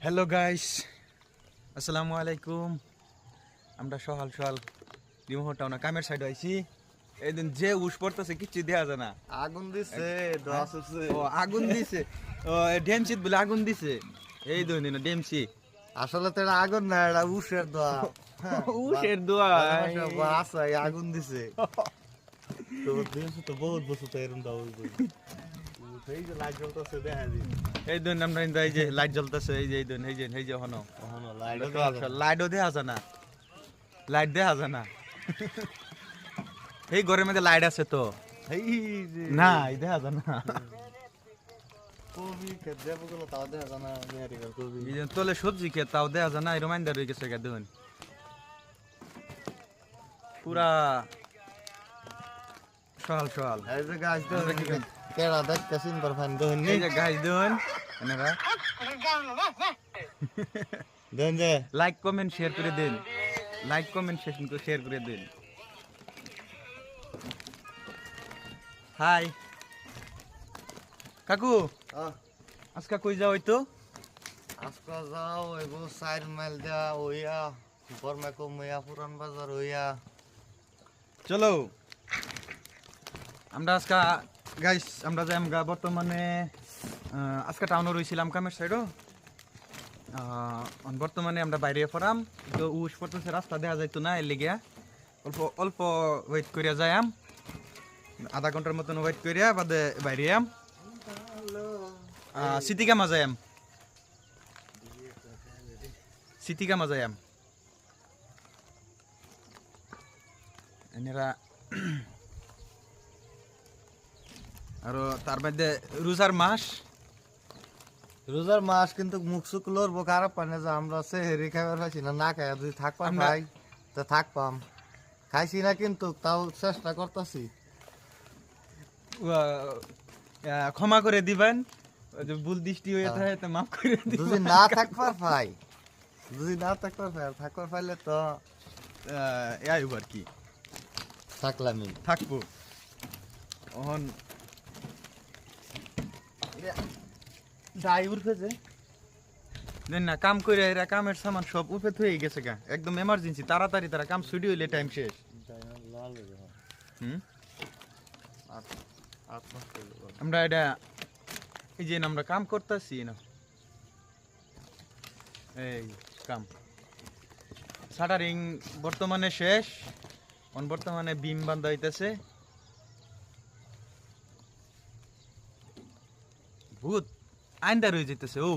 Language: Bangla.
হ্যালো গাইস, আসসালামু আলাইকুম। আমরা সকাল সকাল রিমোট টাউনা কামের সাইড আইছি। এই দিন যে উস পড়তেছে কিচ্ছু দেয়া যায় না। আগুন দিছে দোয়াস হচ্ছে ও আগুন দিছে, ও ডেমসি বলে আগুন দিছে। এই দুই দিন ডেমসি আসলে তো এটা আগুন না, এটা উশের দোয়া। উশের দোয়া। আছে আগুন দিছে তো দিনছে তো বহুত বছর তো এরকম দাও এই যে লাইট জ্বলতেছে দেখা দি এই দিন আমরা কিন্তু এই যে লাইট জ্বলতেছে, এই যে এই দিন এই যে হনো লাইট লাইটও দেয়া যায় না, লাইট দেয়া যায় না। এই ঘরের মধ্যে লাইট আছে তো এই যে না, এই দেখা যায় না। কবি কে দেবগুলো তাও দেখা যায় না আমেরিকার কবি এই যে তোলে সবজি খেয়ে তাও দেয়া যায় না, এই রিমাইন্ডার হয়ে গেছে দেখুন পুরা সকাল সকাল। এই যে গাছ তো আমরা কি করি? কেডা দেখতে চিনবার ফান দহন এই যে গাছ দেখুন, এনারা দেন যে লাইক কমেন্ট শেয়ার করে দিন, লাইক কমেন্ট শেয়ার করে দিন। হাই কাকু, আজকে কই যাও হইতো? আজকে যাও এগো 4 মাইল দেয়া ওইয়া বর্মা কমইয়া পুরান বাজার হইয়া চলো আমরা আজকে গাইস আমরা যাই আমরা বর্তমানে আজকে টাউনে রয়েছিলাম কামের সাইডও। বর্তমানে আমরা বাইরে পড়াম তো উস পড়তেছে, রাস্তা দেখা যাইতো না, এর লেগে অল্প অল্প ওয়েট করিয়া যাইম, আধা ঘন্টার মতন ওয়েট করিয়া বাদে বাইরে আম সিটিকা মাজায়াম, সিটিকা মাজায়াম এনারা। আর তার মধ্যে রোজার মাস, রোজার মাস কিন্তু মুখ সুখ লড়বো খারাপ পানে যে আমরা সে হেরি খাবার পাইছি না, না খাই যদি থাকপাম আমরা- খাই তো থাকপাম, খাইছি না কিন্তু তাও চেষ্টা করতেছি। ক্ষমা করে দিবেন, ওই যে ভুল দৃষ্টি হয়ে থাকে তো মাফ করে যদি দিবেন। না থাকবার পাই, যদি না থাকবার পাই আর থাকবার পাইলে তো আইব আর কি থাকলামই। থাকবো ওহন যাই উঠেছে দেন না কাম করে এরা কামের সামান সব উপে হয়ে গেছে গা, একদম এমার্জেন্সি, তাড়াতাড়ি তারা কাম ছুটি হইলে টাইম শেষ। হুম আমরা এটা এই যে আমরা কাম করতেছি না, এই কাম শাটারিং বর্তমানে শেষ, বর্তমানে বিম বান্ধা হইতেছে। ভূত আইনদার হয়ে যেতেছে ও